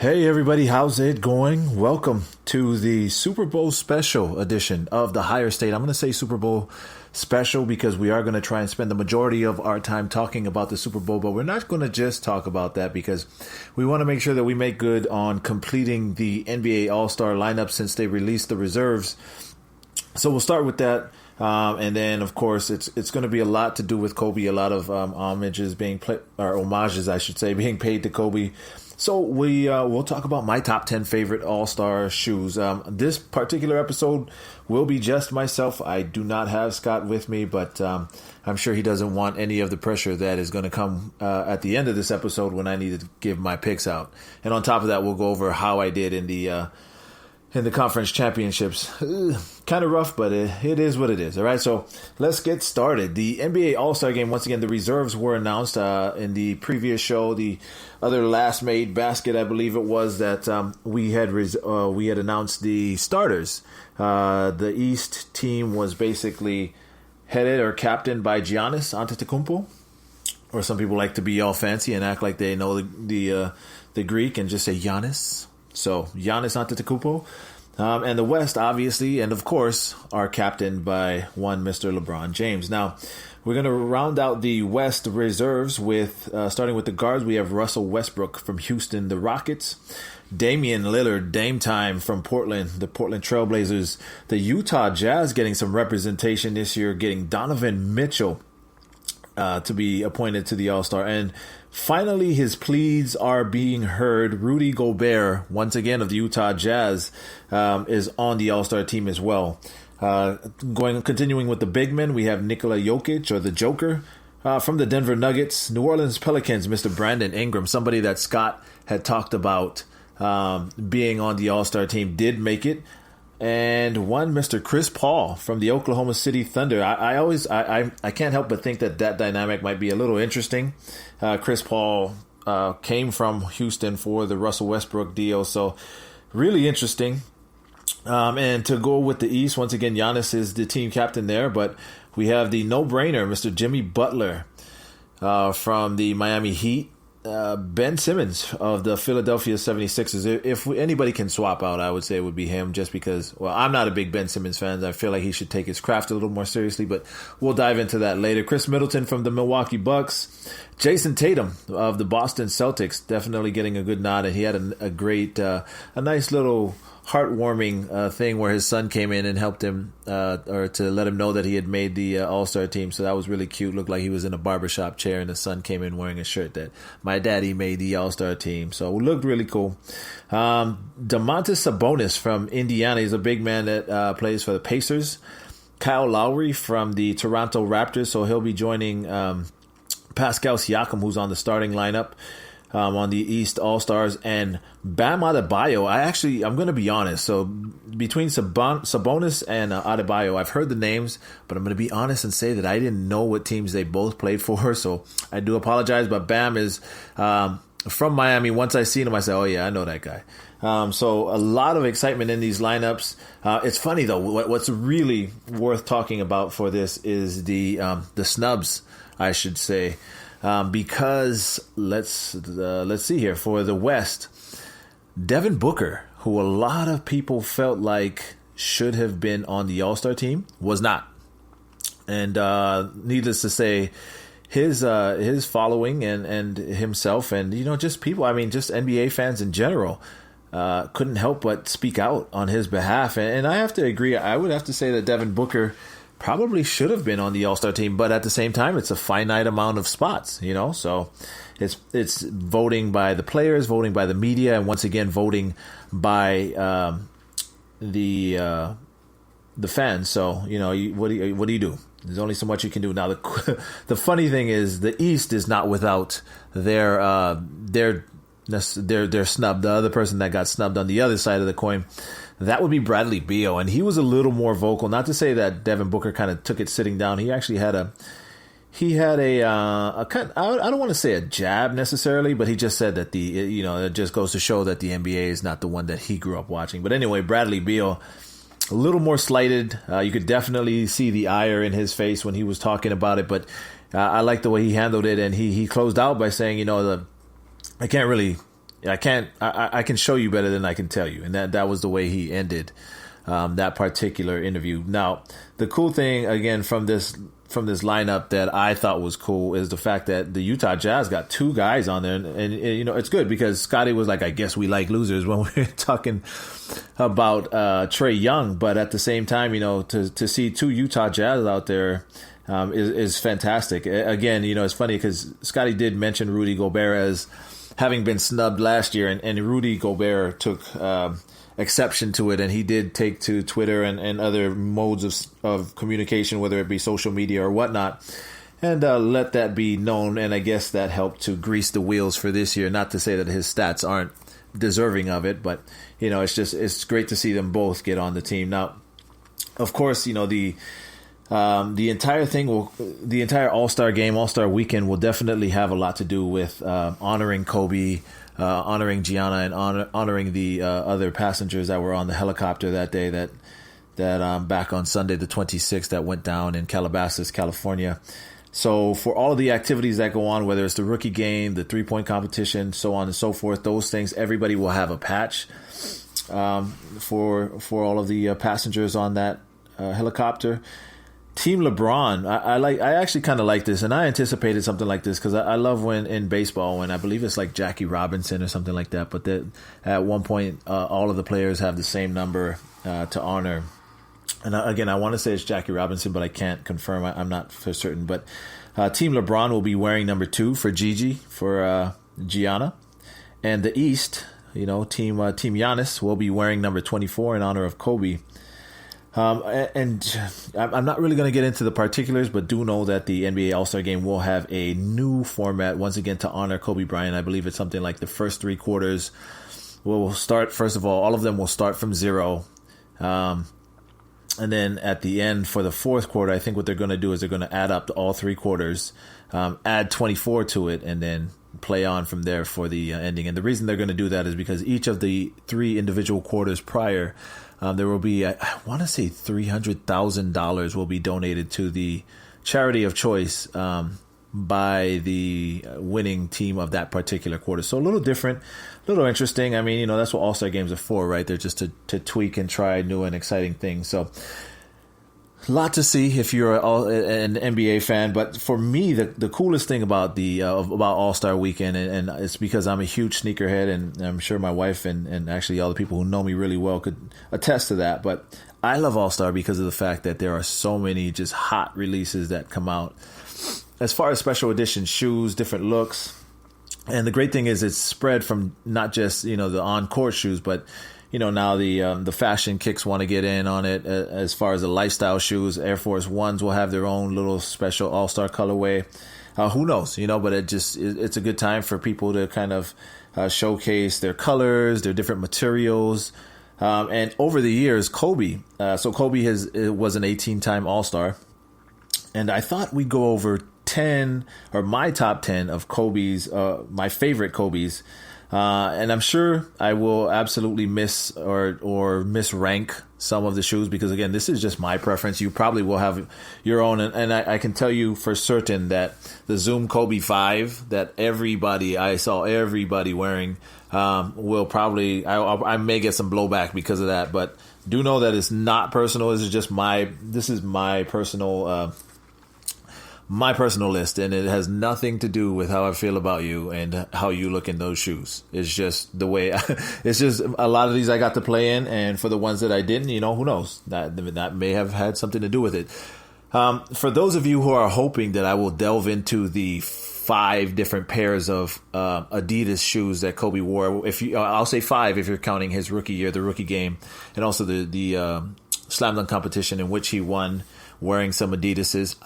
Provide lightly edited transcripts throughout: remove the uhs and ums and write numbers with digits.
Hey everybody, how's it going? Welcome to the Super Bowl Special edition of the Higher State. I'm going to say Super Bowl Special because we are going to try and spend the majority of our time talking about the Super Bowl, but we're not going to just talk about that because we want to make sure that we make good on completing the NBA All-Star lineup since they released the reserves. So we'll start with that. And then, of course, it's going to be a lot to do with Kobe, a lot of homages being being paid to Kobe. So we'll talk about my top 10 favorite All-Star shoes. This particular episode will be just myself. I do not have Scott with me, but I'm sure he doesn't want any of the pressure that is going to come at the end of this episode when I need to give my picks out. And on top of that, we'll go over how I did in the conference championships. Kind of rough, but it is what it is. All right, so let's get started. The NBA All-Star Game, once again, the reserves were announced in the previous show. The other last made basket, I believe it was, that we had announced the starters. The East team was basically headed or captained by Giannis Antetokounmpo, or some people like to be all fancy and act like they know the Greek and just say Giannis. So Giannis Antetokounmpo, and the West, obviously, and of course, are captained by one Mr. LeBron James. Now, we're going to round out the West reserves with, starting with the guards, we have Russell Westbrook from Houston, the Rockets, Damian Lillard, Dame Time from Portland, the Portland Trailblazers, the Utah Jazz getting some representation this year, getting Donovan Mitchell to be appointed to the All-Star, and finally, his pleas are being heard. Rudy Gobert, once again of the Utah Jazz, is on the All-Star team as well. Continuing with the big men, we have Nikola Jokic, or the Joker, from the Denver Nuggets. New Orleans Pelicans, Mr. Brandon Ingram, somebody that Scott had talked about being on the All-Star team, did make it. And one Mr. Chris Paul from the Oklahoma City Thunder. I can't help but think that dynamic might be a little interesting. Chris Paul came from Houston for the Russell Westbrook deal, so really interesting. And to go with the East, once again, Giannis is the team captain there, but we have the no-brainer, Mr. Jimmy Butler from the Miami Heat. Ben Simmons of the Philadelphia 76ers. If anybody can swap out, I would say it would be him, just because, well, I'm not a big Ben Simmons fan. I feel like he should take his craft a little more seriously, but we'll dive into that later. Chris Middleton from the Milwaukee Bucks. Jason Tatum of the Boston Celtics, definitely getting a good nod, and he had a nice little heartwarming thing where his son came in and helped him or to let him know that he had made the All-Star team. So that was really cute. Looked like he was in a barbershop chair and the son came in wearing a shirt that my daddy made the All-Star team. So it looked really cool. Domantas Sabonis from Indiana. He's a big man that plays for the Pacers. Kyle Lowry from the Toronto Raptors. So he'll be joining Pascal Siakam, who's on the starting lineup. On the East All-Stars, and Bam Adebayo. I'm going to be honest. So between Sabonis and Adebayo, I've heard the names, but I'm going to be honest and say that I didn't know what teams they both played for. So I do apologize, but Bam is from Miami. Once I seen him, I said, oh yeah, I know that guy. So a lot of excitement in these lineups. It's funny though. What's really worth talking about for this is the snubs, I should say. Because let's see here, for the West, Devin Booker, who a lot of people felt like should have been on the All-Star team, was not. And needless to say, his following and himself and just people, just NBA fans in general, couldn't help but speak out on his behalf. And I have to agree. I would have to say that Devin Booker probably should have been on the All-Star team, but at the same time, it's a finite amount of spots, so it's voting by the players, voting by the media, and once again, voting by the fans. So, what do you do? There's only so much you can do. Now, the funny thing is the East is not without their snub. The other person that got snubbed on the other side of the coin, that would be Bradley Beal, and he was a little more vocal. Not to say that Devin Booker kind of took it sitting down. He actually had a kind. I don't want to say a jab necessarily, but he just said that it just goes to show that the NBA is not the one that he grew up watching. But anyway, Bradley Beal, a little more slighted. You could definitely see the ire in his face when he was talking about it, but I like the way he handled it, and he closed out by saying, I can't really I can show you better than I can tell you. And that was the way he ended that particular interview. Now, the cool thing, again, from this lineup that I thought was cool is the fact that the Utah Jazz got two guys on there. And you know, it's good because Scotty was like, I guess we like losers when we were talking about Trae Young. But at the same time, you know, to see two Utah Jazz out there is fantastic. Again, you know, it's funny because Scotty did mention Rudy Gobert as having been snubbed last year, and Rudy Gobert took exception to it, and he did take to Twitter and other modes of communication, whether it be social media or whatnot, and let that be known. And I guess that helped to grease the wheels for this year. Not to say that his stats aren't deserving of it, but you know, it's great to see them both get on the team. Now, of course, you know, the entire All-Star game, All-Star weekend will definitely have a lot to do with honoring Kobe, honoring Gianna, and honoring the other passengers that were on the helicopter that day that back on Sunday the 26th that went down in Calabasas, California. So for all of the activities that go on, whether it's the rookie game, the three-point competition, so on and so forth, those things, everybody will have a patch for all of the passengers on that helicopter. Team LeBron, I actually kind of like this, and I anticipated something like this because I love when in baseball, when I believe it's like Jackie Robinson or something like that, but that at one point all of the players have the same number to honor. And again, I want to say it's Jackie Robinson, but I can't confirm. I'm not for certain. But Team LeBron will be wearing number 2 for Gigi, for Gianna, and the East, you know, Team Giannis will be wearing number 24 in honor of Kobe. And I'm not really going to get into the particulars, but do know that the NBA All-Star Game will have a new format once again to honor Kobe Bryant. I believe it's something like the first 3 quarters will start. First of all of them will start from 0. And then at the end for the 4th quarter, I think what they're going to do is they're going to add up to all 3 quarters, add 24 to it, and then play on from there for the ending. And the reason they're going to do that is because each of the 3 individual quarters prior, there will be, I want to say $300,000 will be donated to the charity of choice by the winning team of that particular quarter. So a little different, a little interesting. I mean, you know, that's what All-Star games are for, right? They're just to tweak and try new and exciting things. So a lot to see if you're an NBA fan. But for me, the coolest thing about about All-Star Weekend, and it's because I'm a huge sneakerhead, and I'm sure my wife and actually all the people who know me really well could attest to that. But I love All-Star because of the fact that there are so many just hot releases that come out. As far as special edition shoes, different looks. And the great thing is it's spread from not just, you know, the on-court shoes, but you know, now the fashion kicks want to get in on it. As far as the lifestyle shoes, Air Force Ones will have their own little special all-star colorway. Who knows, you know, but it's a good time for people to kind of showcase their colors, their different materials. And over the years, Kobe was an 18-time All-Star. And I thought we'd go over 10 or my top 10 of Kobe's, my favorite Kobe's. And I'm sure I will absolutely miss or misrank some of the shoes because, again, this is just my preference. You probably will have your own. And I can tell you for certain that the Zoom Kobe 5 that I saw everybody wearing will probably, I may get some blowback because of that. But do know that it's not personal. This is my personal list, and it has nothing to do with how I feel about you and how you look in those shoes. It's just the way it's just a lot of these I got to play in, and for the ones that I didn't, you know, who knows, that may have had something to do with it. For those of you who are hoping that I will delve into the 5 different pairs of Adidas shoes that Kobe wore, I'll say 5 if you're counting his rookie year, the rookie game, and also the slam dunk competition in which he won wearing some Adidases.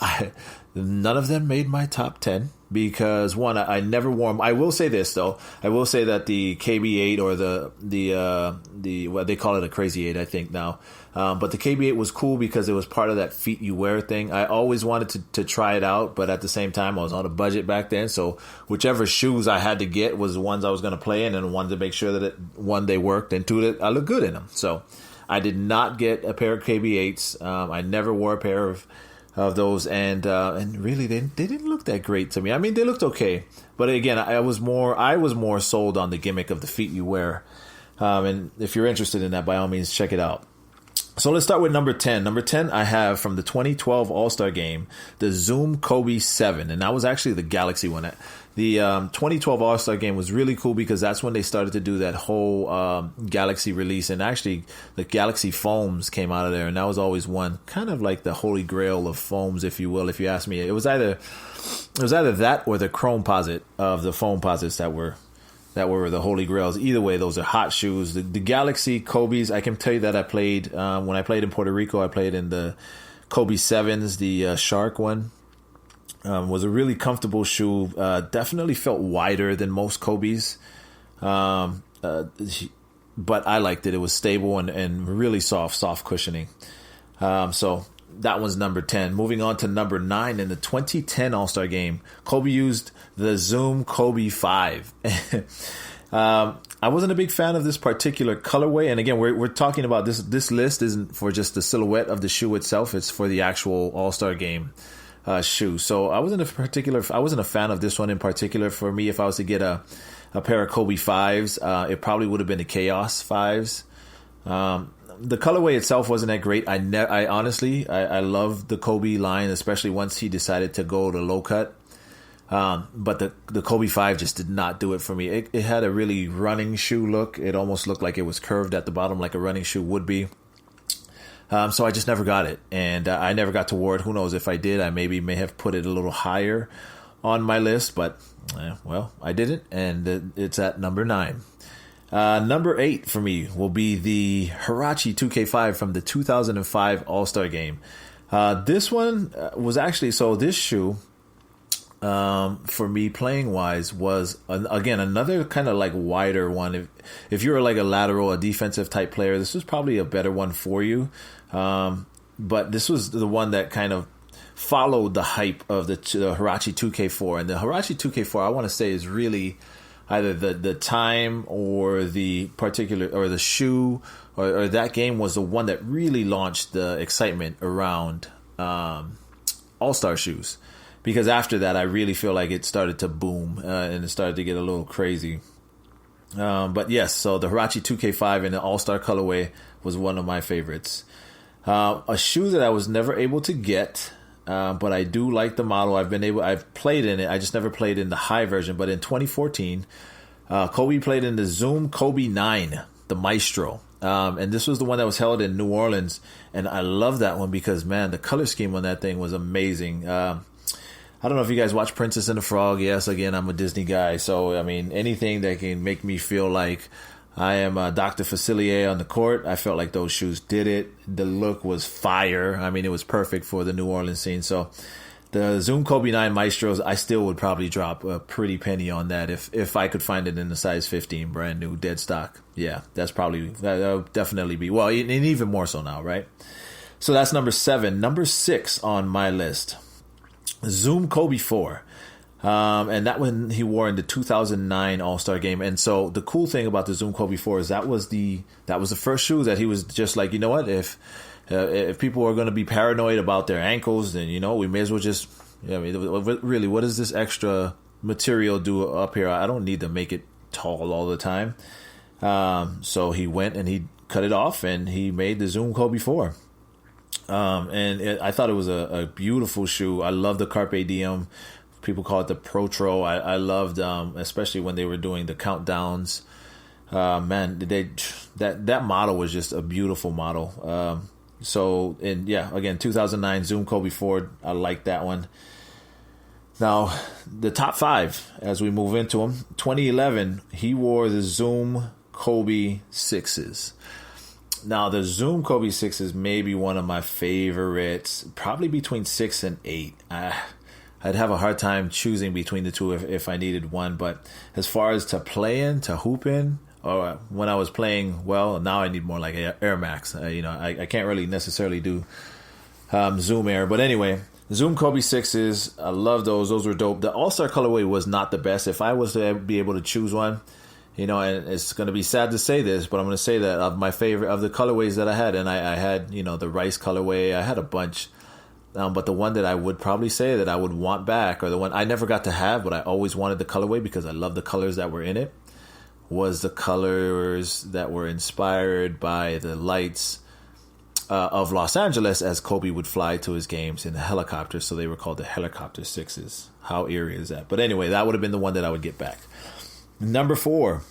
None of them made my top 10 because, one, I never wore them. I will say this, though. I will say that the KB8 or the what they call it, a Crazy 8, I think now. But the KB8 was cool because it was part of that feet you wear thing. I always wanted to try it out, but at the same time, I was on a budget back then. So whichever shoes I had to get was the ones I was going to play in, and wanted to make sure that one, they worked, and 2, that I looked good in them. So I did not get a pair of KB8s. I never wore a pair of of those, and really they didn't look that great to me. I mean, they looked okay, but again, I was more sold on the gimmick of the feet you wear. And if you're interested in that, by all means, check it out. So let's start with number 10. Number 10, I have from the 2012 All-Star Game, the Zoom Kobe 7. And that was actually the Galaxy one. The 2012 All-Star Game was really cool because that's when they started to do that whole Galaxy release. And actually, the Galaxy foams came out of there. And that was always one, kind of like the holy grail of foams, if you will, if you ask me. It was either that or the chrome posit of the foam posits that were the holy grails. Either way, those are hot shoes. The Galaxy Kobe's, I can tell you that I played, when I played in Puerto Rico, I played in the Kobe 7s, the Shark one. Was a really comfortable shoe. Definitely felt wider than most Kobe's. But I liked it. It was stable and really soft cushioning. So that was number 10. Moving on to number 9 in the 2010 All-Star Game, Kobe used the Zoom Kobe 5. I wasn't a big fan of this particular colorway. And again, we're talking about this list isn't for just the silhouette of the shoe itself. It's for the actual All-Star Game shoe. So I wasn't a fan of this one in particular. For me, if I was to get a pair of Kobe 5s, it probably would have been the Chaos 5s. The colorway itself wasn't that great. I honestly love the Kobe line, especially once he decided to go to low cut. But the Kobe 5 just did not do it for me. It had a really running shoe look. It almost looked like it was curved at the bottom like a running shoe would be. So I just never got it. And I never got to wear it. Who knows, if I did, I may have put it a little higher on my list. But, well, I didn't. And it's at number 9. Number 8 for me will be the Huarache 2K5 from the 2005 All-Star Game. This one was actually, so this shoe, for me playing wise was again another kind of like wider one. If you're like a lateral, a defensive type player, this was probably a better one for you. But this was the one that kind of followed the hype of the Huarache 2K4, and the Huarache 2K4 I want to say is really either the time or the particular or the shoe or that game was the one that really launched the excitement around All-Star shoes. Because after that, I really feel like it started to boom and it started to get a little crazy. But yes, so the Huarache 2K5 in the All-Star colorway was one of my favorites. A shoe that I was never able to get, but I do like the model. I've played in it. I just never played in the high version. But in 2014, Kobe played in the Zoom Kobe 9, the Maestro. And this was the one that was held in New Orleans. And I love that one because, man, the color scheme on that thing was amazing. I don't know if you guys watch Princess and the Frog. Yes, again, I'm a Disney guy. So, I mean, anything that can make me feel like I am Dr. Facilier on the court, I felt like those shoes did it. The look was fire. I mean, it was perfect for the New Orleans scene. So, the Zoom Kobe 9 Maestros, I still would probably drop a pretty penny on that if I could find it in the size 15, brand new, dead stock. Yeah, that'll definitely be, well, and even more so now, right? So, that's number 7. Number 6 on my list. Zoom Kobe 4. And that one he wore in the 2009 All-Star Game. And so the cool thing about the Zoom Kobe 4 is that was the first shoe that he was just like, you know what, if people are going to be paranoid about their ankles, then, you know, we may as well just, I mean, really, what does this extra material do up here? I don't need to make it tall all the time. So he went and he cut it off and he made the Zoom Kobe 4. I thought it was a beautiful shoe. I love the Carpe Diem. People call it the Protro. I loved, especially when they were doing the countdowns. Man, that model was just a beautiful model. Again, 2009 Zoom Kobe 4. I like that one. Now, the top 5 as we move into them. 2011, he wore the Zoom Kobe 6s. Now, the Zoom Kobe 6s may be one of my favorites, probably between 6 and 8. I'd have a hard time choosing between the two if I needed one. But as far as to play in, to hoop in, or when I was playing, well, now I need more like Air Max. I can't really necessarily do Zoom Air. But anyway, Zoom Kobe 6s, I love those. Those were dope. The All-Star colorway was not the best. If I was to be able to choose one, and it's going to be sad to say this, but I'm going to say that of my favorite of the colorways that I had, and I had, the rice colorway. I had a bunch. But the one that I would probably say that I would want back, or the one I never got to have, but I always wanted the colorway because I love the colors that were in it, was the colors that were inspired by the lights of Los Angeles as Kobe would fly to his games in the helicopter. So they were called the Helicopter Sixes. How eerie is that? But anyway, that would have been the one that I would get back. Number 4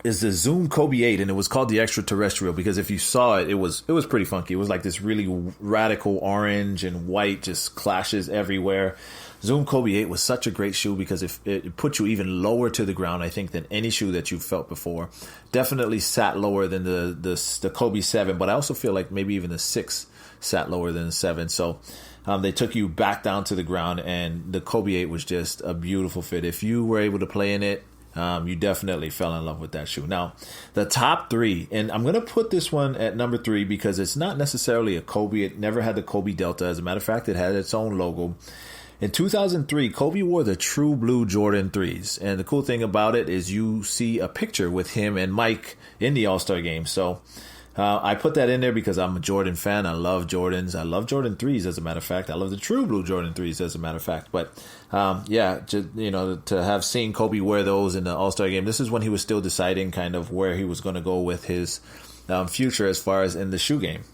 is the Zoom Kobe 8, and it was called the Extraterrestrial because if you saw it, it was pretty funky. It was like this really radical orange and white, just clashes everywhere. Zoom Kobe 8 was such a great shoe because it put you even lower to the ground, I think, than any shoe that you've felt before. Definitely sat lower than the Kobe 7, but I also feel like maybe even the 6 sat lower than the 7. So they took you back down to the ground, and the Kobe 8 was just a beautiful fit. If you were able to play in it, you definitely fell in love with that shoe. Now, the top 3, and I'm going to put this one at number 3 because it's not necessarily a Kobe. It never had the Kobe Delta. As a matter of fact, it had its own logo. In 2003, Kobe wore the True Blue Jordan 3s. And the cool thing about it is you see a picture with him and Mike in the All-Star game. So I put that in there because I'm a Jordan fan. I love Jordans. I love Jordan 3s, as a matter of fact. I love the True Blue Jordan 3s, as a matter of fact. But to have seen Kobe wear those in the All-Star game, this is when he was still deciding kind of where he was going to go with his future as far as in the shoe game.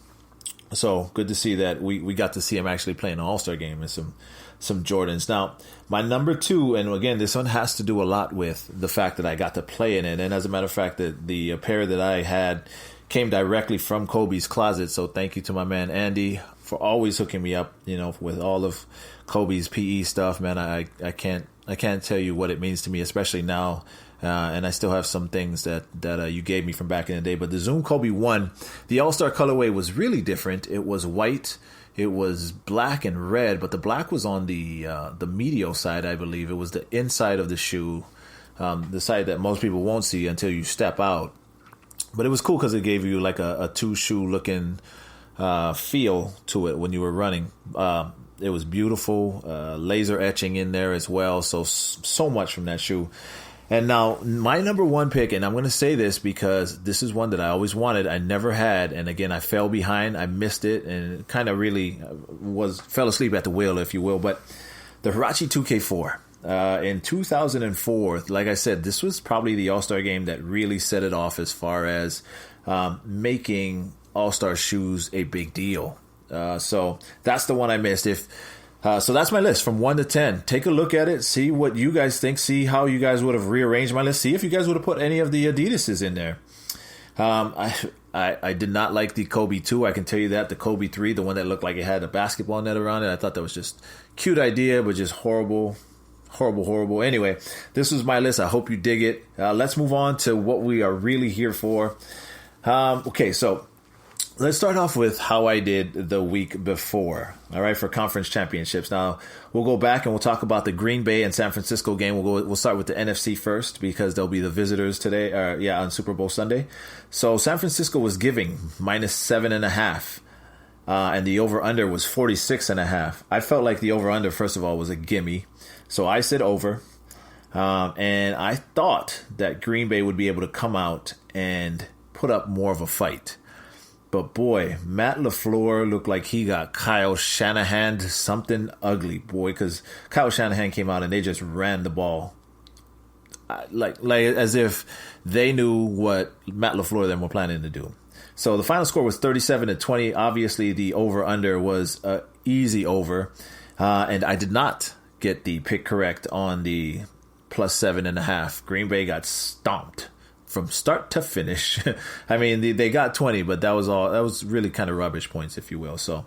So good to see that we got to see him actually play an All-Star game in some Jordans. Now, my number 2, and again, this one has to do a lot with the fact that I got to play in it. And as a matter of fact, the pair that I had came directly from Kobe's closet. So thank you to my man Andy for always hooking me up, with all of Kobe's PE stuff. Man, I can't tell you what it means to me, especially now. And I still have some things that you gave me from back in the day. But the Zoom Kobe 1, the All-Star colorway was really different. It was white. It was black and red, but the black was on the medial side, I believe. It was the inside of the shoe, the side that most people won't see until you step out. But it was cool because it gave you like a two-shoe looking feel to it when you were running. It was beautiful, laser etching in there as well. So much from that shoe. And now my number 1 pick, and I'm going to say this because this is one that I always wanted. I never had. And again, I fell behind. I missed it and kind of really fell asleep at the wheel, if you will. But the Huarache 2K4 in 2004, like I said, this was probably the All-Star game that really set it off as far as making All-Star shoes a big deal. So that's the one I missed. So that's my list from 1 to 10. Take a look at it. See what you guys think. See how you guys would have rearranged my list. See if you guys would have put any of the Adidases in there. I did not like the Kobe 2. I can tell you that. The Kobe 3, the one that looked like it had a basketball net around it. I thought that was just cute idea, but just horrible. Anyway, this was my list. I hope you dig it. Let's move on to what we are really here for. Okay, so let's start off with how I did the week before, all right, for conference championships. Now, we'll go back and we'll talk about the Green Bay and San Francisco game. We'll start with the NFC first because they'll be the visitors today, on Super Bowl Sunday. So San Francisco was giving -7.5, and the over-under was 46.5. I felt like the over-under, first of all, was a gimme. So I said over, and I thought that Green Bay would be able to come out and put up more of a fight. But boy, Matt LaFleur looked like he got Kyle Shanahan something ugly, boy, because Kyle Shanahan came out and they just ran the ball like as if they knew what Matt LaFleur them were planning to do. So the final score was 37-20. Obviously, the over-under was easy over, and I did not get the pick correct on the +7.5. Green Bay got stomped from start to finish. I mean, they got 20, but that was really kind of rubbish points, if you will. So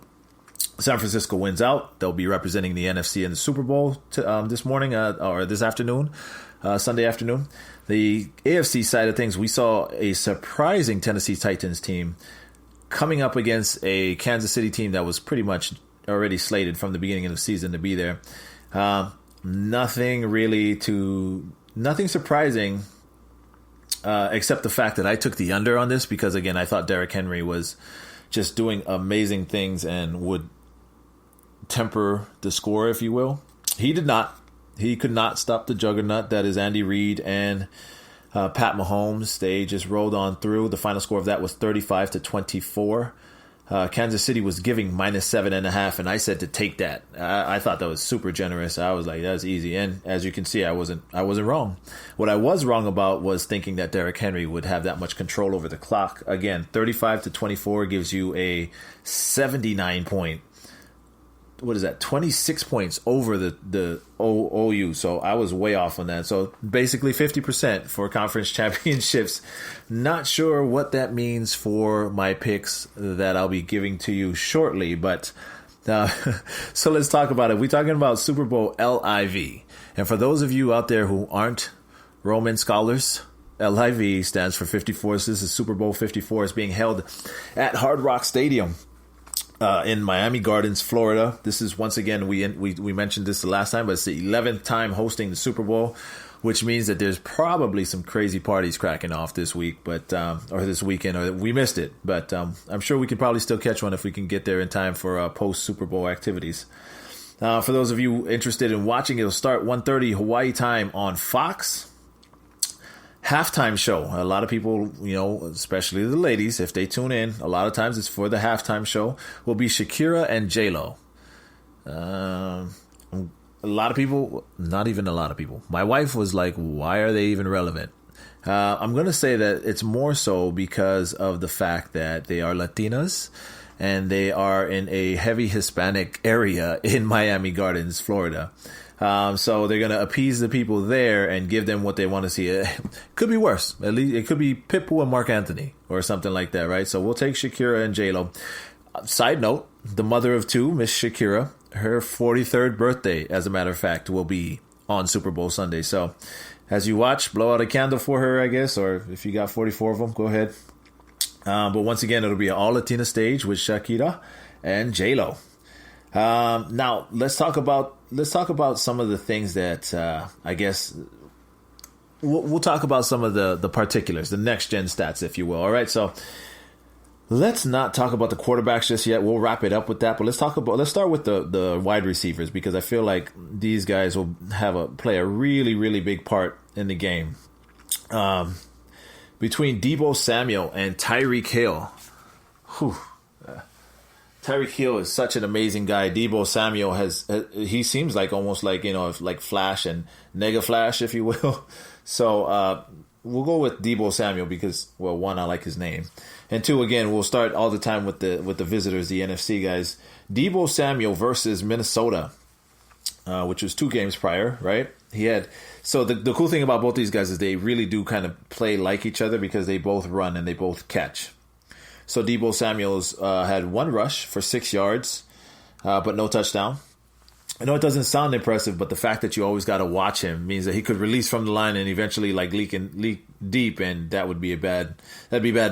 San Francisco wins out. They'll be representing the NFC in the Super Bowl this morning or this afternoon, Sunday afternoon. The AFC side of things, we saw a surprising Tennessee Titans team coming up against a Kansas City team that was pretty much already slated from the beginning of the season to be there. Nothing surprising. Except the fact that I took the under on this because, again, I thought Derrick Henry was just doing amazing things and would temper the score, if you will. He did not. He could not stop the juggernaut that is Andy Reid and Pat Mahomes. They just rolled on through. The final score of that was 35-24. Kansas City was giving -7.5, and I said to take that. I thought that was super generous. I was like, that's easy. And as you can see, I wasn't wrong. What I was wrong about was thinking that Derrick Henry would have that much control over the clock. Again, 35-24 gives you a 79 point. What is that? 26 points over the OU. So I was way off on that. So basically 50% for conference championships. Not sure what that means for my picks that I'll be giving to you shortly. But so let's talk about it. We're talking about Super Bowl LIV. And for those of you out there who aren't Roman scholars, LIV stands for 54. This is Super Bowl 54. It's being held at Hard Rock Stadium. In Miami Gardens, Florida. This is, once again, we mentioned this the last time, but it's the 11th time hosting the Super Bowl, which means that there's probably some crazy parties cracking off this week, but or this weekend, or we missed it. But I'm sure we can probably still catch one if we can get there in time for post Super Bowl activities. For those of you interested in watching, it'll start 1:30 Hawaii time on Fox. Halftime show. A lot of people, especially the ladies, if they tune in, a lot of times it's for the halftime show, will be Shakira and J-Lo. A lot of people, not even a lot of people. My wife was like, why are they even relevant? I'm going to say that it's more so because of the fact that they are Latinas and they are in a heavy Hispanic area in Miami Gardens, Florida. So they're going to appease the people there and give them what they want to see. It could be worse. At least it could be Pitbull and Mark Anthony or something like that, right? So we'll take Shakira and J-Lo. Side note, the mother of two, Miss Shakira, her 43rd birthday, as a matter of fact, will be on Super Bowl Sunday. So as you watch, blow out a candle for her, I guess, or if you got 44 of them, go ahead. But once again, it'll be an all-Latina stage with Shakira and J-Lo. Now let's talk about some of the things that I guess we'll talk about some of the particulars, the next gen stats, if you will. All right, so let's not talk about the quarterbacks just yet. We'll wrap it up with that, but let's start with the wide receivers, because I feel like these guys will play a really, really big part in the game. Between Deebo Samuel and Tyreek Hill, Tyreek Hill is such an amazing guy. Deebo Samuel he seems like almost like, like Flash and Nega Flash, if you will. So we'll go with Deebo Samuel because, well, one, I like his name. And two, again, we'll start all the time with the visitors, the NFC guys. Deebo Samuel versus Minnesota, which was 2 games prior, right? So the cool thing about both these guys is they really do kind of play like each other because they both run and they both catch. So Deebo Samuel's had 1 rush for 6 yards, but no touchdown. I know it doesn't sound impressive, but the fact that you always got to watch him means that he could release from the line and eventually leak deep, and that'd be bad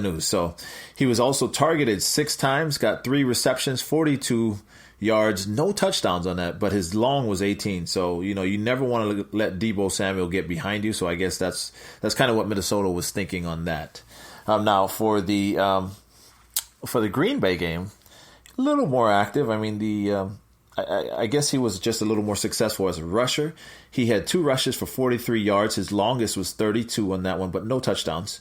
news. So he was also targeted 6 times, got 3 receptions, 42 yards, no touchdowns on that, but his long was 18. So you never want to let Deebo Samuel get behind you. So I guess that's kind of what Minnesota was thinking on that. Now for the Green Bay game, a little more active. I mean, I guess he was just a little more successful as a rusher. He had 2 rushes for 43 yards. His longest was 32 on that one, but no touchdowns.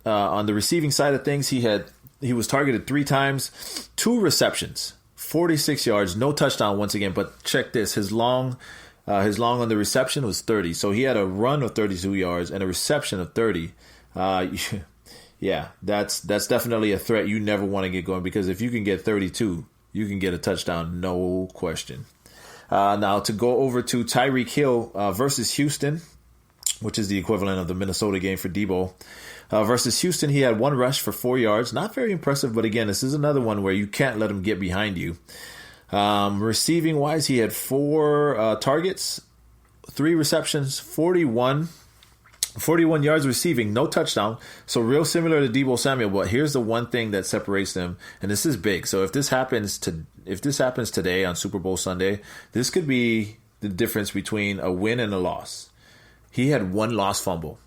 On the receiving side of things, he was targeted 3 times, 2 receptions, 46 yards, no touchdown once again. But check this: his long on the reception was 30. So he had a run of 32 yards and a reception of 30. Yeah, that's definitely a threat you never want to get going, because if you can get 32, you can get a touchdown, no question. Now to go over to Tyreek Hill versus Houston, which is the equivalent of the Minnesota game for Deebo. Versus Houston, he had 1 rush for 4 yards. Not very impressive, but again, this is another one where you can't let him get behind you. Receiving-wise, he had 4 targets, 3 receptions, 41 yards receiving, no touchdown. So real similar to Deebo Samuel, but here's the one thing that separates them, and this is big. So if this happens today on Super Bowl Sunday, this could be the difference between a win and a loss. He had 1 lost fumble.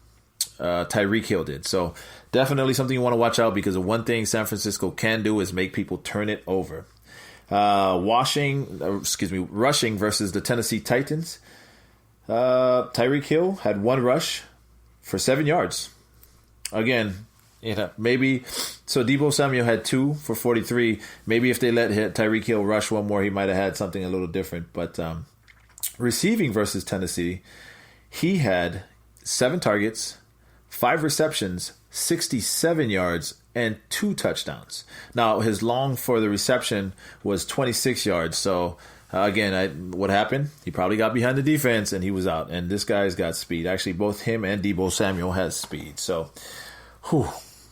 Tyreek Hill did. So definitely something you want to watch out, because the one thing San Francisco can do is make people turn it over. Rushing versus the Tennessee Titans. Tyreek Hill had 1 rush for 7 yards. Again, Maybe. So Deebo Samuel had 2 for 43. Maybe if they let Tyreek Hill rush one more, he might have had something a little different. But receiving versus Tennessee, he had 7 targets, 5 receptions, 67 yards, and 2 touchdowns. Now, his long for the reception was 26 yards. So, again, what happened? He probably got behind the defense, and he was out. And this guy's got speed. Actually, both him and Deebo Samuel has speed. So,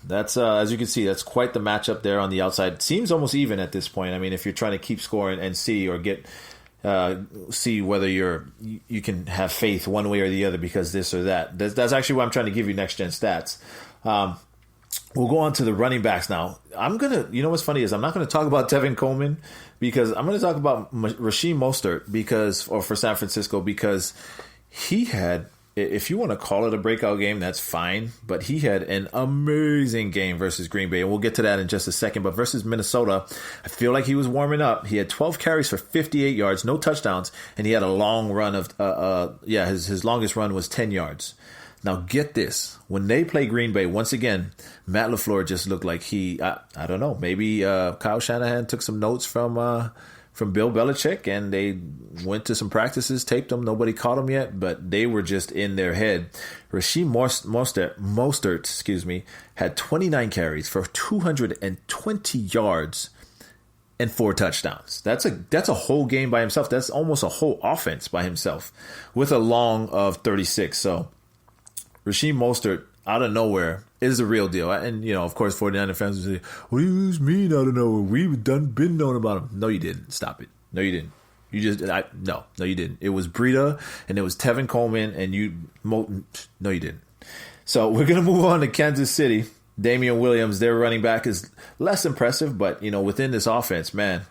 that's as you can see, that's quite the matchup there on the outside. It seems almost even at this point. I mean, if you're trying to keep scoring and see or get see whether you can have faith one way or the other because this or that. That's actually what I'm trying to give you next gen stats. We'll go on to the running backs now. You know what's funny is I'm not going to talk about Tevin Coleman because I'm going to talk about Raheem Mostert for San Francisco because he had, if you want to call it a breakout game, that's fine. But he had an amazing game versus Green Bay. And we'll get to that in just a second. But versus Minnesota, I feel like he was warming up. He had 12 carries for 58 yards, no touchdowns. And he had a long run of, his longest run was 10 yards. Now, get this. When they play Green Bay, once again, Matt LaFleur just looked like I don't know, maybe Kyle Shanahan took some notes from Bill Belichick and they went to some practices, taped them. Nobody caught them yet, but they were just in their head. Raheem Mostert, had 29 carries for 220 yards and 4 touchdowns. That's a whole game by himself. That's almost a whole offense by himself with a long of 36. So Raheem Mostert, out of nowhere, is the real deal. And, of course, 49er fans will say, what do you mean out of nowhere? We've been known about him. No, you didn't. Stop it. No, you didn't. No, you didn't. It was Breida and it was Tevin Coleman and no, you didn't. So we're going to move on to Kansas City. Damian Williams, their running back, is less impressive, but, within this offense, man,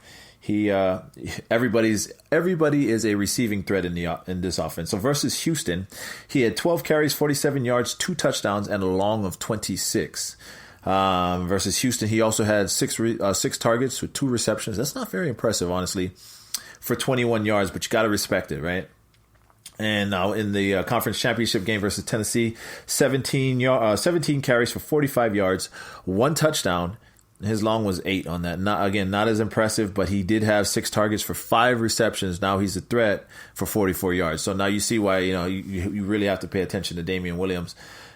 everybody is a receiving threat in this offense. So versus Houston, he had 12 carries, 47 yards, 2 touchdowns, and a long of 26. Versus Houston, he also had 6 targets with 2 receptions. That's not very impressive, honestly, for 21 yards, but you got to respect it, right? And now in the conference championship game versus Tennessee, 17 carries for 45 yards, 1 touchdown. His long was 8 on that. Not as impressive, but he did have 6 targets for 5 receptions. Now he's a threat for 44 yards. So now you see why you really have to pay attention to Damian Williams.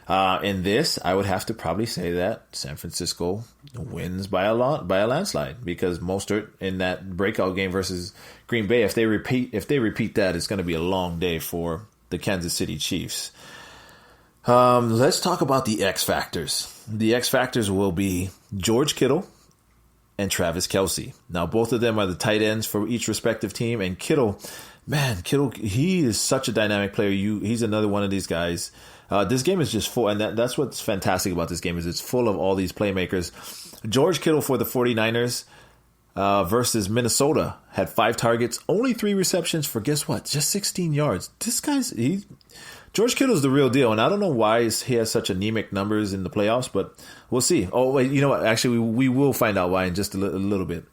In this, I would have to probably say that San Francisco wins by a landslide because Mostert in that breakout game versus Green Bay, if they repeat that, it's going to be a long day for the Kansas City Chiefs. Let's talk about the X factors. The X factors will be George Kittle and Travis Kelce. Now, both of them are the tight ends for each respective team. And Kittle, he is such a dynamic player. He's another one of these guys. This game is just full, and that's what's fantastic about this game is it's full of all these playmakers. George Kittle for the 49ers versus Minnesota had 5 targets, only 3 receptions for, guess what, just 16 yards. George Kittle's the real deal, and I don't know why he has such anemic numbers in the playoffs, but we'll see. Oh, wait, you know what? Actually, we will find out why in just a little bit.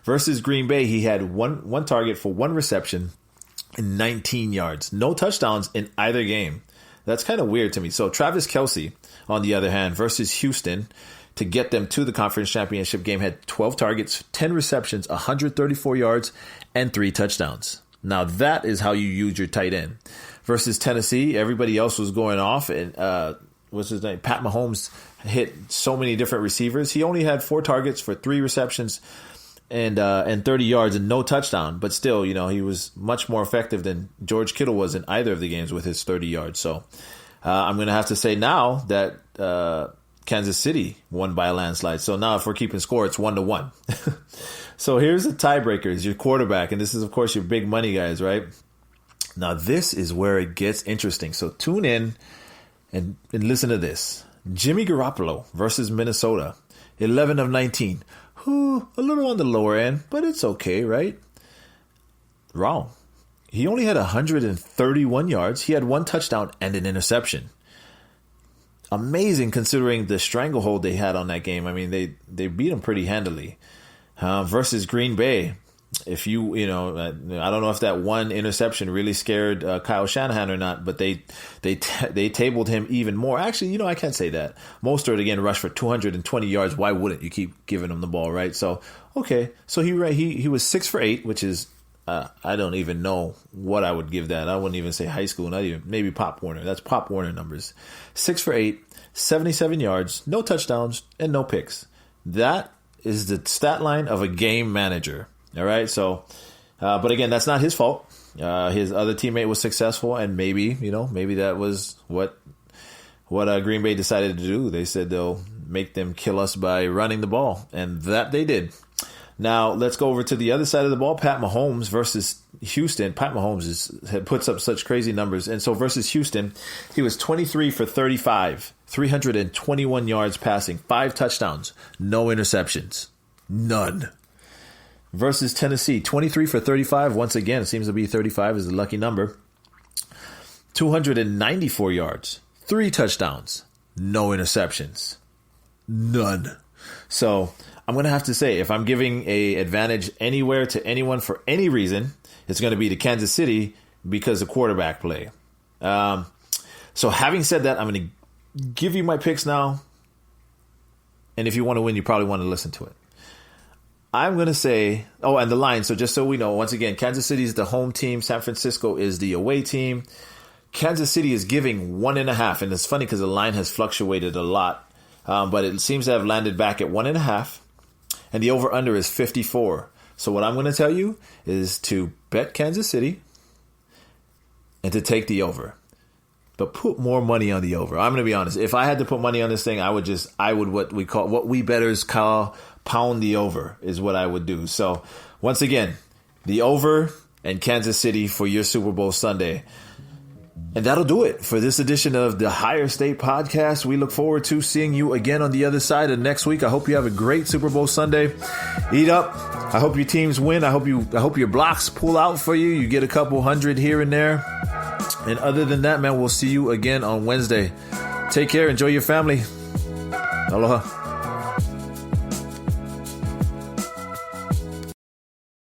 Versus Green Bay, he had one target for 1 reception and 19 yards. No touchdowns in either game. That's kind of weird to me. So Travis Kelce, on the other hand, versus Houston, to get them to the conference championship game, had 12 targets, 10 receptions, 134 yards, and 3 touchdowns. Now, that is how you use your tight end. Versus Tennessee, everybody else was going off, and what's his name? Pat Mahomes hit so many different receivers. He only had 4 targets for 3 receptions and 30 yards and no touchdown. But still, he was much more effective than George Kittle was in either of the games with his 30 yards. So I'm going to have to say now that Kansas City won by a landslide. So now if we're keeping score, it's 1-1. So here's the tiebreakers, your quarterback. And this is, of course, your big money guys, right? Now, this is where it gets interesting. So tune in and listen to this. Jimmy Garoppolo versus Minnesota, 11 of 19. A little on the lower end, but it's okay, right? Wrong. He only had 131 yards. He had 1 touchdown and an interception. Amazing considering the stranglehold they had on that game. I mean, they beat him pretty handily. Versus Green Bay, if you know, I don't know if that one interception really scared Kyle Shanahan or not, but they tabled him even more. Actually, I can't say that. Mostert again rushed for 220 yards. Why wouldn't you keep giving him the ball, right? So okay, so he was 6 for 8, which is I don't even know what I would give that. I wouldn't even say high school, not even maybe Pop Warner. That's Pop Warner numbers. 6 for 8, 77 yards, no touchdowns, and no picks. That is the stat line of a game manager. All right. So, but again, that's not his fault. His other teammate was successful, and maybe that was what Green Bay decided to do. They said they'll make them kill us by running the ball, and that they did. Now, let's go over to the other side of the ball. Pat Mahomes versus Houston. Pat Mahomes puts up such crazy numbers. And so versus Houston, he was 23 for 35, 321 yards passing, 5 touchdowns, no interceptions, none. Versus Tennessee, 23 for 35. Once again, it seems to be 35 is the lucky number. 294 yards, 3 touchdowns, no interceptions, none. So I'm going to have to say, if I'm giving a advantage anywhere to anyone for any reason, it's going to be to Kansas City because of quarterback play. So having said that, I'm going to give you my picks now. And if you want to win, you probably want to listen to it. I'm going to say, and the line. So just so we know, once again, Kansas City is the home team. San Francisco is the away team. Kansas City is giving 1.5. And it's funny because the line has fluctuated a lot. But it seems to have landed back at 1.5. And the over-under is 54. So what I'm going to tell you is to bet Kansas City and to take the over. But put more money on the over. I'm going to be honest. If I had to put money on this thing, I would what we bettors call pound the over is what I would do. So once again, the over and Kansas City for your Super Bowl Sunday. And that'll do it for this edition of the Higher State Podcast. We look forward to seeing you again on the other side of next week. I hope you have a great Super Bowl Sunday. Eat up. I hope your teams win. I hope your blocks pull out for you. You get a couple hundred here and there. And other than that, man, we'll see you again on Wednesday. Take care. Enjoy your family. Aloha.